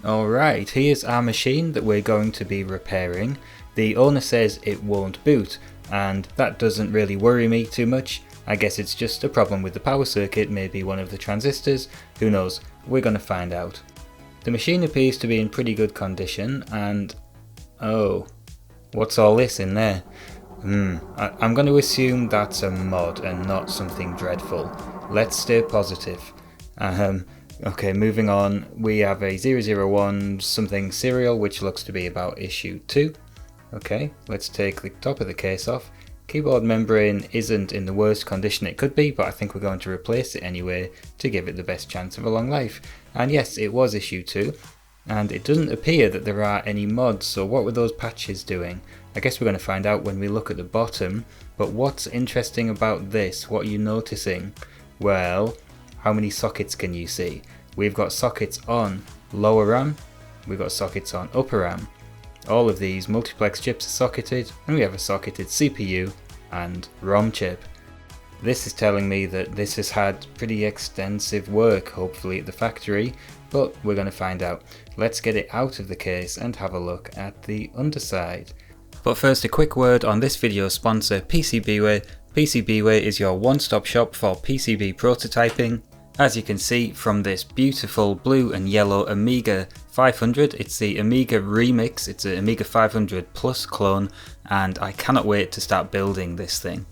Alright, here's our machine that we're going to be repairing. The owner says it won't boot, and that doesn't really worry me too much. I guess it's just a problem with the power circuit, maybe one of the transistors, who knows, we're going to find out. The machine appears to be in pretty good condition, and oh, what's all this in there? I'm going to assume that's a mod and not something dreadful. Let's stay positive. Okay, moving on, we have a 001 something serial which looks to be about issue 2. Okay, let's take the top of the case off. Keyboard membrane isn't in the worst condition it could be, but I think we're going to replace it anyway to give it the best chance of a long life. And yes, it was issue 2, and it doesn't appear that there are any mods, so what were those patches doing? I guess we're going to find out when we look at the bottom, but what's interesting about this? What are you noticing? Well, how many sockets can you see? We've got sockets on lower RAM, we've got sockets on upper RAM. All of these multiplex chips are socketed, and we have a socketed CPU and ROM chip. This is telling me that this has had pretty extensive work, hopefully at the factory, but we're going to find out. Let's get it out of the case and have a look at the underside. But first, a quick word on this video's sponsor, PCBWay. PCBWay is your one-stop shop for PCB prototyping. As you can see from this beautiful blue and yellow Amiga 500, it's the Amiga Remix, it's an Amiga 500 Plus clone, and I cannot wait to start building this thing.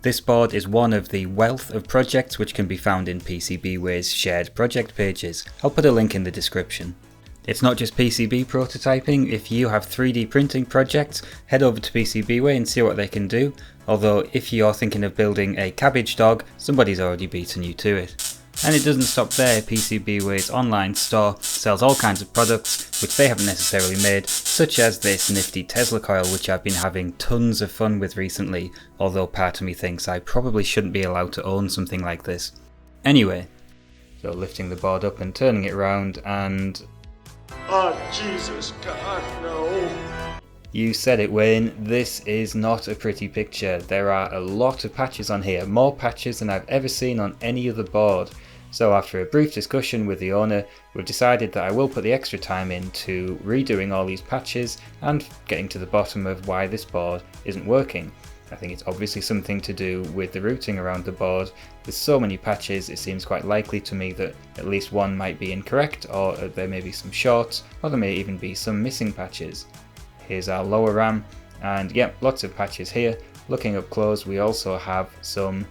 This board is one of the wealth of projects which can be found in PCBWay's shared project pages. I'll put a link in the description. It's not just PCB prototyping. If you have 3D printing projects, head over to PCBWay and see what they can do. Although if you're thinking of building a cabbage dog, somebody's already beaten you to it. And it doesn't stop there. PCBWay's online store sells all kinds of products which they haven't necessarily made, such as this nifty Tesla coil which I've been having tons of fun with recently, although part of me thinks I probably shouldn't be allowed to own something like this. Anyway, so lifting the board up and turning it around and... Oh, Jesus, God, no. You said it, Wayne, this is not a pretty picture. There are a lot of patches on here, more patches than I've ever seen on any other board. So after a brief discussion with the owner, we've decided that I will put the extra time into redoing all these patches and getting to the bottom of why this board isn't working. I think it's obviously something to do with the routing around the board. There's so many patches, it seems quite likely to me that at least one might be incorrect, or there may be some shorts, or there may even be some missing patches. Here's our lower RAM, and yep, lots of patches here. Looking up close, we also have some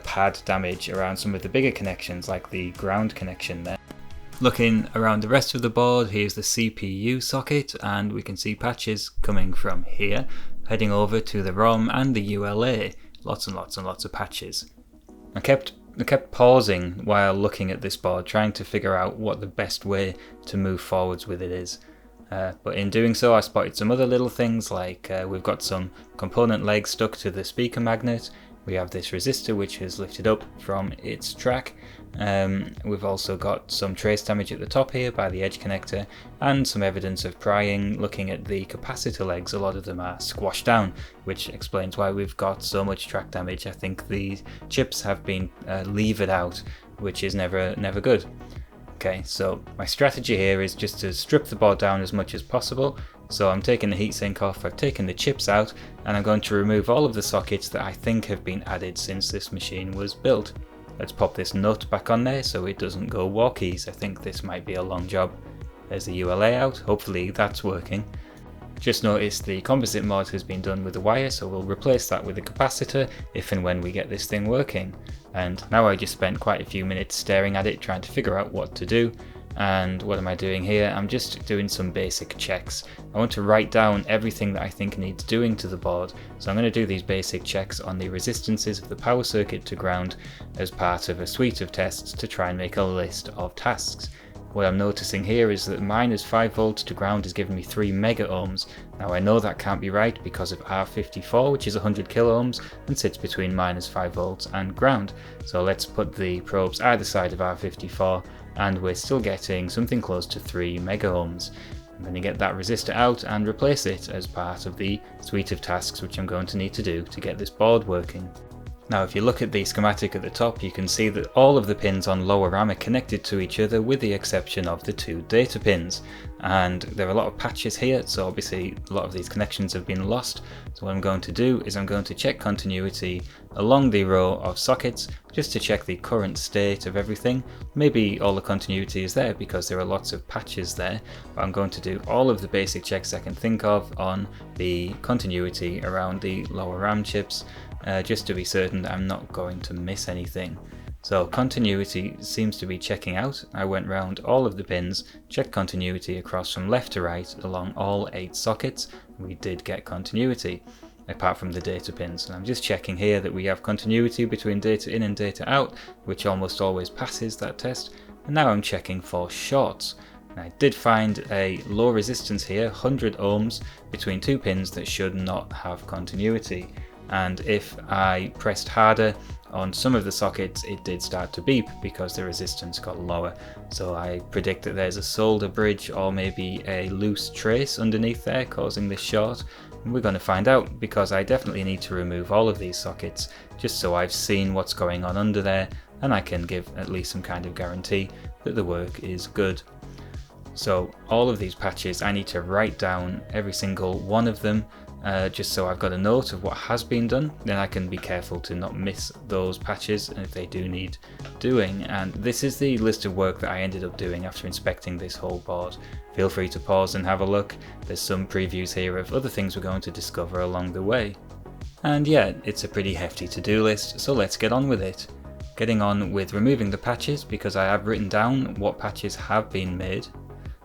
pad damage around some of the bigger connections, like the ground connection there. Looking around the rest of the board, here's the CPU socket, and we can see patches coming from here, heading over to the ROM and the ULA. Lots and lots and lots of patches. I kept pausing while looking at this board, trying to figure out what the best way to move forwards with it is. But in doing so, I spotted some other little things, like we've got some component legs stuck to the speaker magnet. We have this resistor which is lifted up from its track. We've also got some trace damage at the top here by the edge connector, and some evidence of prying. Looking at the capacitor legs, a lot of them are squashed down, which explains why we've got so much track damage. I think the chips have been levered out, which is never good. Okay, so my strategy here is just to strip the board down as much as possible. So I'm taking the heatsink off, I've taken the chips out, and I'm going to remove all of the sockets that I think have been added since this machine was built. Let's pop this nut back on there so it doesn't go walkies. I think this might be a long job. There's the ULA out, hopefully that's working. Just noticed the composite mod has been done with the wire, so we'll replace that with a capacitor if and when we get this thing working. And now I just spent quite a few minutes staring at it, trying to figure out what to do. And what am I doing here? I'm just doing some basic checks. I want to write down everything that I think needs doing to the board. So I'm going to do these basic checks on the resistances of the power circuit to ground as part of a suite of tests to try and make a list of tasks. What I'm noticing here is that minus 5 volts to ground is giving me 3 mega ohms. Now I know that can't be right because of R54, which is 100 kilo ohms and sits between minus 5 volts and ground. So let's put the probes either side of R54, and we're still getting something close to 3 mega ohms. I'm going to get that resistor out and replace it as part of the suite of tasks which I'm going to need to do to get this board working. Now if you look at the schematic at the top, you can see that all of the pins on lower RAM are connected to each other with the exception of the 2 data pins. And there are a lot of patches here, so obviously a lot of these connections have been lost. So what I'm going to do is I'm going to check continuity along the row of sockets just to check the current state of everything. Maybe all the continuity is there because there are lots of patches there, but I'm going to do all of the basic checks I can think of on the continuity around the lower RAM chips, just to be certain that I'm not going to miss anything. So continuity seems to be checking out. I went round all of the pins, checked continuity across from left to right along all 8 sockets. We did get continuity, apart from the data pins. And I'm just checking here that we have continuity between data in and data out, which almost always passes that test. And now I'm checking for shorts. And I did find a low resistance here, 100 ohms, between 2 pins that should not have continuity. And if I pressed harder on some of the sockets, it did start to beep because the resistance got lower. So I predict that there's a solder bridge or maybe a loose trace underneath there causing this short. And we're going to find out, because I definitely need to remove all of these sockets just so I've seen what's going on under there and I can give at least some kind of guarantee that the work is good. So all of these patches, I need to write down every single one of them, just so I've got a note of what has been done. Then I can be careful to not miss those patches if they do need doing. And this is the list of work that I ended up doing after inspecting this whole board. Feel free to pause and have a look. There's some previews here of other things we're going to discover along the way. And yeah, it's a pretty hefty to-do list, so let's get on with it. Getting on with removing the patches, because I have written down what patches have been made.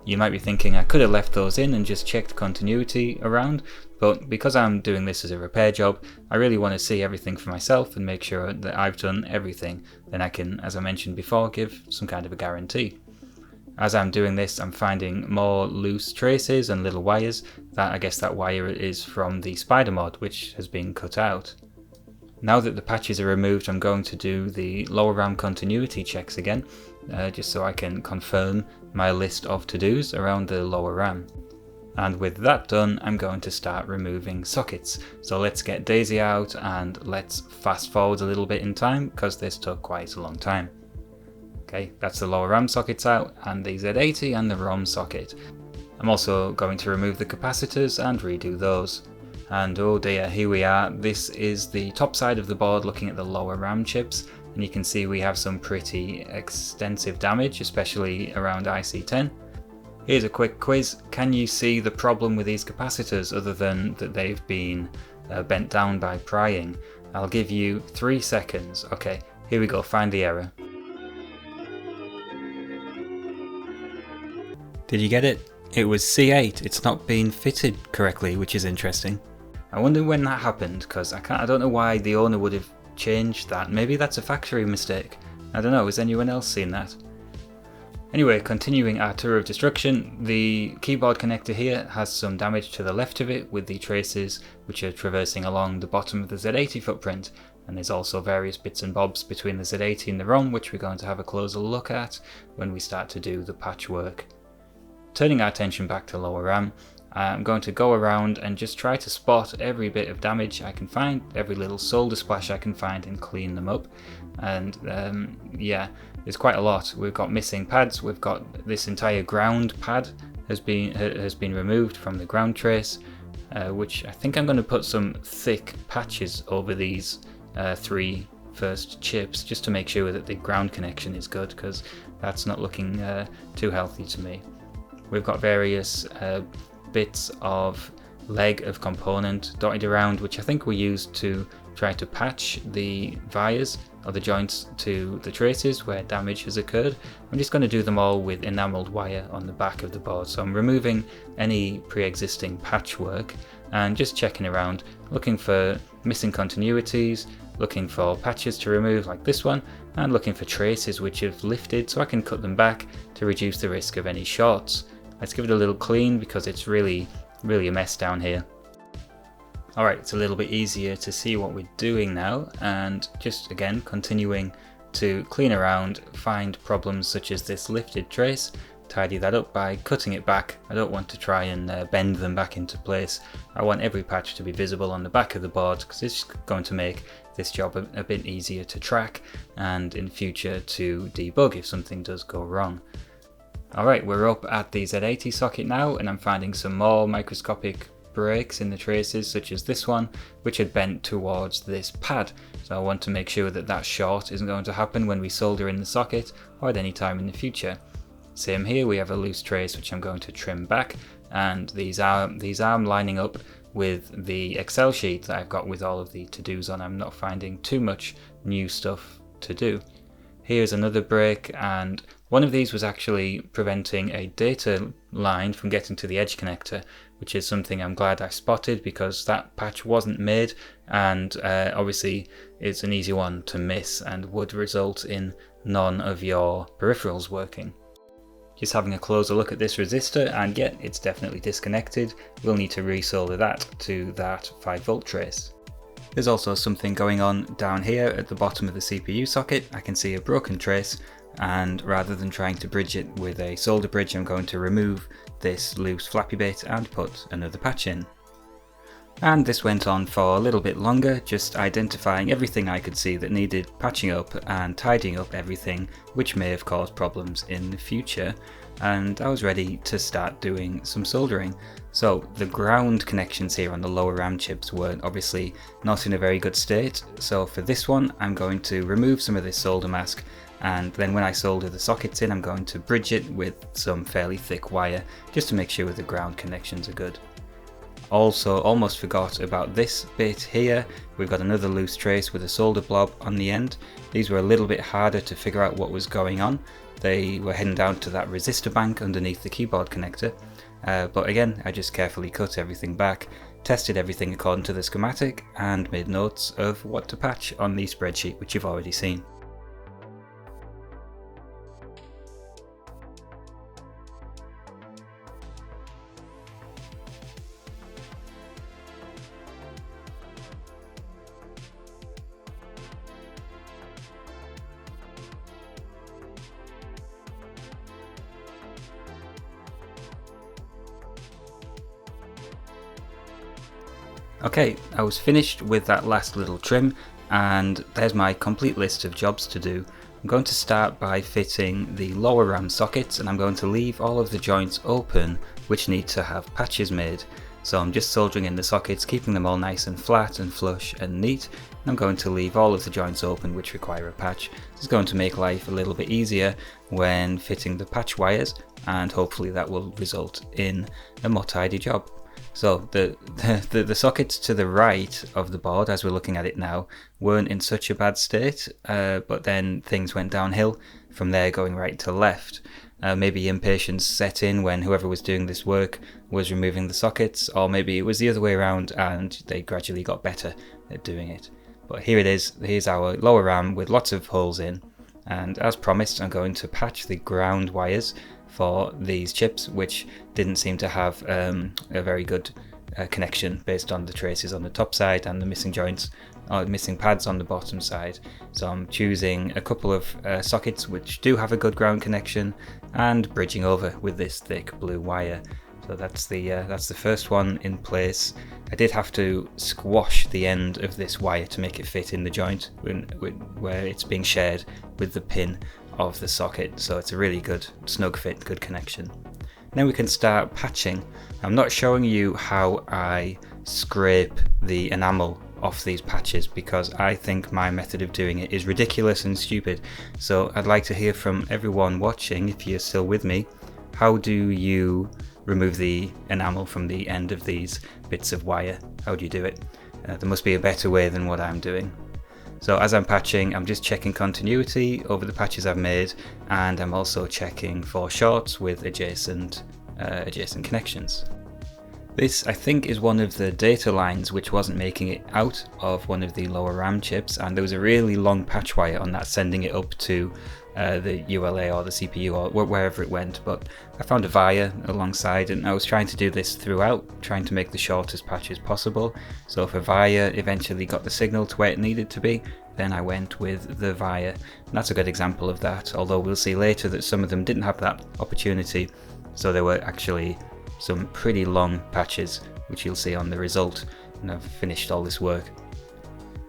You might be thinking I could have left those in and just checked continuity around, but because I'm doing this as a repair job, I really want to see everything for myself and make sure that I've done everything. Then I can, as I mentioned before, give some kind of a guarantee. As I'm doing this, I'm finding more loose traces and little wires. I guess that wire is from the spider mod, which has been cut out. Now that the patches are removed, I'm going to do the lower RAM continuity checks again, just so I can confirm my list of to-dos around the lower RAM. And with that done, I'm going to start removing sockets. So let's get Daisy out and let's fast forward a little bit in time, because this took quite a long time. Okay, that's the lower RAM sockets out, and the Z80 and the ROM socket. I'm also going to remove the capacitors and redo those. And oh dear, here we are. This is the top side of the board looking at the lower RAM chips, and you can see we have some pretty extensive damage, especially around IC10. Here's a quick quiz. Can you see the problem with these capacitors other than that they've been bent down by prying? I'll give you 3 seconds. Okay, here we go, find the error. Did you get it? It was C8. It's not been fitted correctly, which is interesting. I wonder when that happened, because I don't know why the owner would have changed that. Maybe that's a factory mistake. I don't know, has anyone else seen that? Anyway, continuing our tour of destruction, the keyboard connector here has some damage to the left of it with the traces which are traversing along the bottom of the Z80 footprint, and there's also various bits and bobs between the Z80 and the ROM which we're going to have a closer look at when we start to do the patchwork. Turning our attention back to lower RAM, I'm going to go around and just try to spot every bit of damage I can find, every little solder splash I can find, and clean them up. And yeah, there's quite a lot. We've got missing pads, we've got this entire ground pad has been removed from the ground trace, which I think I'm going to put some thick patches over these 3 first chips just to make sure that the ground connection is good, because that's not looking too healthy to me. We've got various bits of leg of component dotted around, which I think were used to try to patch the vias or the joints to the traces where damage has occurred. I'm just going to do them all with enameled wire on the back of the board. So I'm removing any pre-existing patchwork and just checking around, looking for missing continuities, looking for patches to remove like this one, and looking for traces which have lifted so I can cut them back to reduce the risk of any shorts. Let's give it a little clean because it's really a mess down here. Alright, it's a little bit easier to see what we're doing now, and just again continuing to clean around, find problems such as this lifted trace, tidy that up by cutting it back. I don't want to try and bend them back into place. I want every patch to be visible on the back of the board because it's going to make this job a bit easier to track and in future to debug if something does go wrong. Alright, we're up at the Z80 socket now, and I'm finding some more microscopic breaks in the traces, such as this one, which had bent towards this pad. So I want to make sure that that short isn't going to happen when we solder in the socket or at any time in the future. Same here, we have a loose trace which I'm going to trim back, and these are lining up with the Excel sheet that I've got with all of the to-dos on. I'm not finding too much new stuff to do. Here's another break, and one of these was actually preventing a data line from getting to the edge connector, which is something I'm glad I spotted because that patch wasn't made, and obviously it's an easy one to miss and would result in none of your peripherals working. Just having a closer look at this resistor, and yeah, it's definitely disconnected. We'll need to resolder that to that 5V trace. There's also something going on down here at the bottom of the CPU socket. I can see a broken trace, and rather than trying to bridge it with a solder bridge, I'm going to remove this loose flappy bit and put another patch in. And this went on for a little bit longer, just identifying everything I could see that needed patching up and tidying up everything which may have caused problems in the future, and I was ready to start doing some soldering. So the ground connections here on the lower RAM chips were obviously not in a very good state, so for this one I'm going to remove some of this solder mask, and then when I solder the sockets in I'm going to bridge it with some fairly thick wire just to make sure the ground connections are good. Also, almost forgot about this bit here. We've got another loose trace with a solder blob on the end. These were a little bit harder to figure out what was going on. They were heading down to that resistor bank underneath the keyboard connector. But again, I just carefully cut everything back, tested everything according to the schematic, and made notes of what to patch on the spreadsheet, which you've already seen. Okay, I was finished with that last little trim, and there's my complete list of jobs to do. I'm going to start by fitting the lower RAM sockets, and I'm going to leave all of the joints open which need to have patches made. So I'm just soldering in the sockets, keeping them all nice and flat and flush and neat. And I'm going to leave all of the joints open which require a patch. This is going to make life a little bit easier when fitting the patch wires, and hopefully that will result in a more tidy job. So the sockets to the right of the board, as we're looking at it now, weren't in such a bad state, but then things went downhill from there, going right to left. Maybe impatience set in when whoever was doing this work was removing the sockets, or maybe it was the other way around and they gradually got better at doing it. But here it is, here's our lower RAM with lots of holes in, and as promised I'm going to patch the ground wires for these chips, which didn't seem to have a very good connection based on the traces on the top side and the missing joints or missing pads on the bottom side. So I'm choosing a couple of sockets which do have a good ground connection and bridging over with this thick blue wire. So that's the first one in place. I did have to squash the end of this wire to make it fit in the joint where it's being shared with the pin of the socket, so it's a really good snug fit, good connection. Now we can start patching. I'm not showing you how I scrape the enamel off these patches because I think my method of doing it is ridiculous and stupid. So I'd like to hear from everyone watching, if you're still with me, how do you remove the enamel from the end of these bits of wire? How do you do it? There must be a better way than what I'm doing. So as I'm patching, I'm just checking continuity over the patches I've made, and I'm also checking for shorts with adjacent connections. This, I think, is one of the data lines which wasn't making it out of one of the lower RAM chips, and there was a really long patch wire on that sending it up to the ULA or the CPU or wherever it went. But I found a via alongside, and I was trying to do this throughout, trying to make the shortest patches possible. So if a via eventually got the signal to where it needed to be, then I went with the Via. And that's a good example of that, although we'll see later that some of them didn't have that opportunity, so there were actually some pretty long patches, which you'll see on the result when I've finished all this work.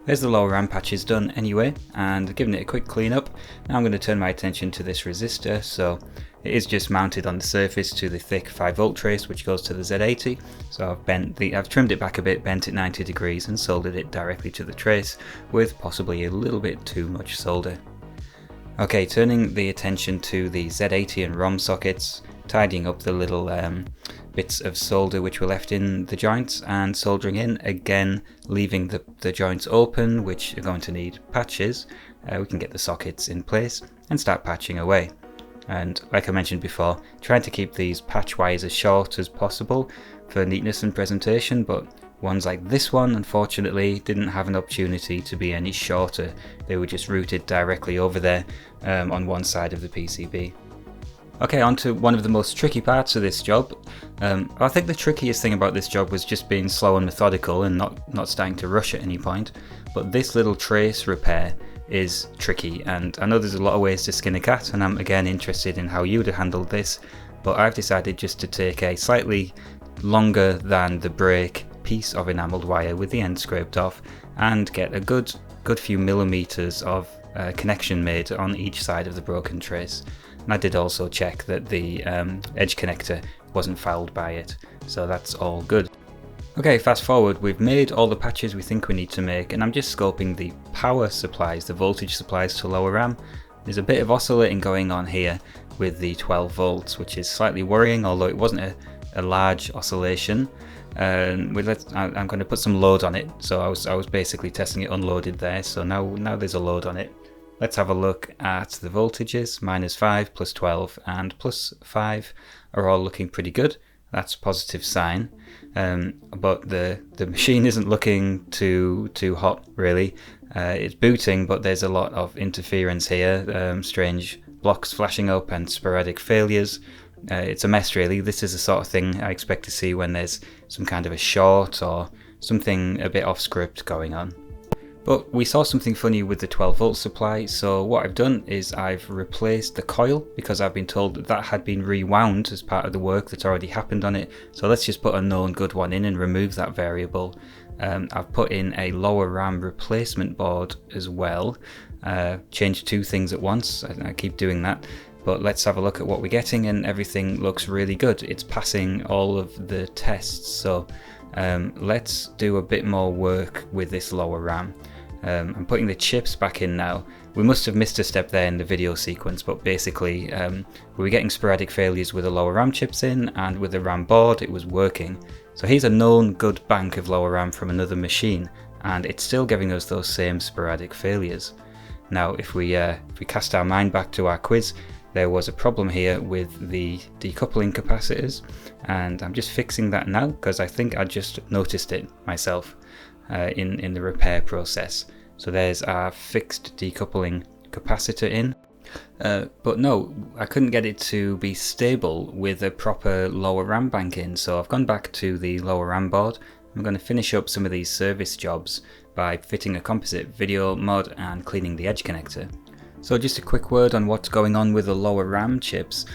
There's the lower RAM patches done anyway, and giving it a quick clean up. Now I'm going to turn my attention to this resistor. So it is just mounted on the surface to the thick 5V trace which goes to the Z80. So I've trimmed it back a bit, bent it 90 degrees and soldered it directly to the trace with possibly a little bit too much solder. Okay, turning the attention to the Z80 and ROM sockets, tidying up the little bits of solder which were left in the joints and soldering in, again leaving the joints open, which are going to need patches. We can get the sockets in place and start patching away. And like I mentioned before, trying to keep these patch wires as short as possible for neatness and presentation, but ones like this one unfortunately didn't have an opportunity to be any shorter. They were just routed directly over there on one side of the PCB. Okay, on to one of the most tricky parts of this job. I think the trickiest thing about this job was just being slow and methodical and not starting to rush at any point. But this little trace repair is tricky, and I know there's a lot of ways to skin a cat, and I'm again interested in how you would have handled this, but I've decided just to take a slightly longer than the break piece of enamelled wire with the end scraped off and get a good few millimeters of connection made on each side of the broken trace. And I did also check that the edge connector wasn't fouled by it, so that's all good. Okay, fast forward, we've made all the patches we think we need to make, and I'm just scoping the power supplies, the voltage supplies to lower RAM. There's a bit of oscillating going on here with the 12 volts, which is slightly worrying, although it wasn't a large oscillation. I'm going to put some load on it, so I was basically testing it unloaded there, so now there's a load on it. Let's have a look at the voltages. -5, +12 and +5 are all looking pretty good. That's a positive sign, but the machine isn't looking too hot really. It's booting, but there's a lot of interference here, strange blocks flashing up and sporadic failures. It's a mess really. This is the sort of thing I expect to see when there's some kind of a short or something a bit off script going on. But we saw something funny with the 12 volt supply, so what I've done is I've replaced the coil because I've been told that had been rewound as part of the work that's already happened on it. So let's just put a known good one in and remove that variable. I've put in a lower RAM replacement board as well. Changed two things at once, I keep doing that. But let's have a look at what we're getting, and everything looks really good. It's passing all of the tests, so let's do a bit more work with this lower RAM. I'm putting the chips back in now. We must have missed a step there in the video sequence, but basically we were getting sporadic failures with the lower RAM chips in, and with the RAM board it was working. So here's a known good bank of lower RAM from another machine, and it's still giving us those same sporadic failures. Now if we cast our mind back to our quiz, there was a problem here with the decoupling capacitors, and I'm just fixing that now because I think I just noticed it myself in the repair process. So there's our fixed decoupling capacitor in, but no, I couldn't get it to be stable with a proper lower RAM bank in, so I've gone back to the lower RAM board. I'm going to finish up some of these service jobs by fitting a composite video mod and cleaning the edge connector. So just a quick word on what's going on with the lower RAM chips.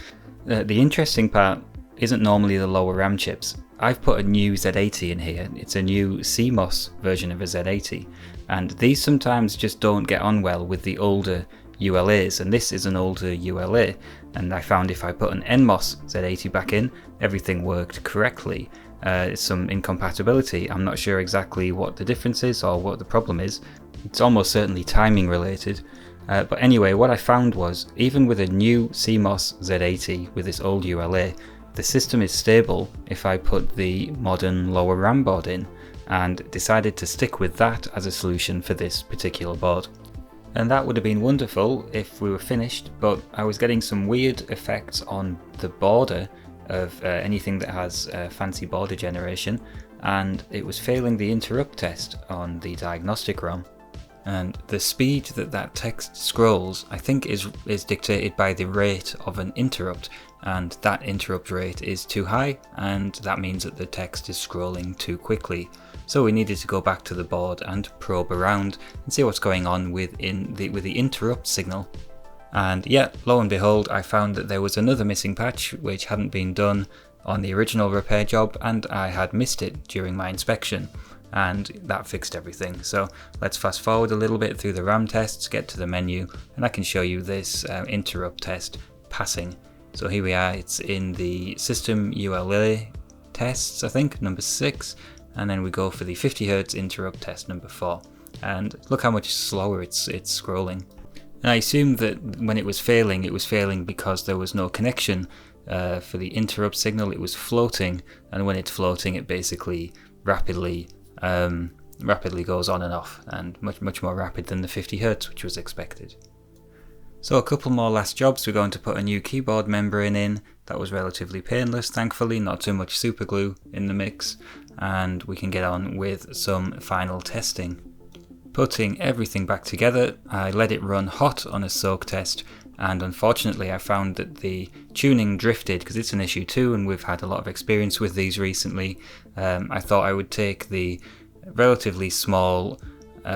The interesting part isn't normally the lower RAM chips. I've put a new Z80 in here. It's a new CMOS version of a Z80, and these sometimes just don't get on well with the older ULAs, and this is an older ULA, and I found if I put an NMOS Z80 back in, everything worked correctly. Some incompatibility. I'm not sure exactly what the difference is or what the problem is. It's almost certainly timing related. But anyway, what I found was, even with a new CMOS Z80 with this old ULA, the system is stable if I put the modern lower RAM board in, and decided to stick with that as a solution for this particular board. And that would have been wonderful if we were finished, but I was getting some weird effects on the border of anything that has fancy border generation, and it was failing the interrupt test on the diagnostic ROM. And the speed that text scrolls, I think, is dictated by the rate of an interrupt, and that interrupt rate is too high, and that means that the text is scrolling too quickly. So we needed to go back to the board and probe around and see what's going on with the interrupt signal. And yeah, lo and behold, I found that there was another missing patch which hadn't been done on the original repair job, and I had missed it during my inspection, and that fixed everything. So let's fast forward a little bit through the RAM tests, get to the menu, and I can show you this interrupt test passing. So here we are, it's in the system ULA tests, I think, number 6, and then we go for the 50 Hz interrupt test number 4. And look how much slower it's scrolling. And I assumed that when it was failing because there was no connection for the interrupt signal. It was floating, and when it's floating, it basically rapidly goes on and off, and much more rapid than the 50 Hz, which was expected. So a couple more last jobs. We're going to put a new keyboard membrane in. That was relatively painless, thankfully, not too much super glue in the mix, and we can get on with some final testing. Putting everything back together, I let it run hot on a soak test, and unfortunately I found that the tuning drifted, because it's an issue too, and we've had a lot of experience with these recently. I thought I would take the relatively small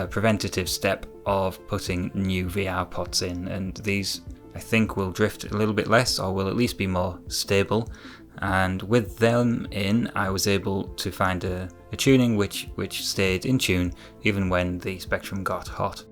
preventative step of putting new VR pots in, and these I think will drift a little bit less, or will at least be more stable. And with them in, I was able to find a tuning which stayed in tune even when the Spectrum got hot.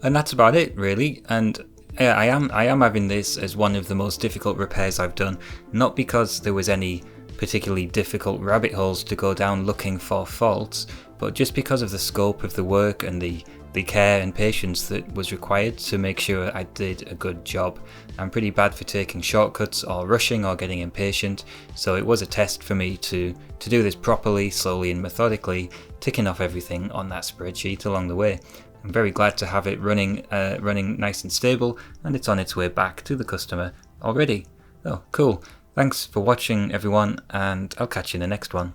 And that's about it really. And I am having this as one of the most difficult repairs I've done, not because there was any particularly difficult rabbit holes to go down looking for faults, but just because of the scope of the work and the care and patience that was required to make sure I did a good job. I'm pretty bad for taking shortcuts or rushing or getting impatient, so it was a test for me to do this properly, slowly and methodically, ticking off everything on that spreadsheet along the way. I'm very glad to have it running nice and stable, and it's on its way back to the customer already. Oh, cool. Thanks for watching everyone, and I'll catch you in the next one.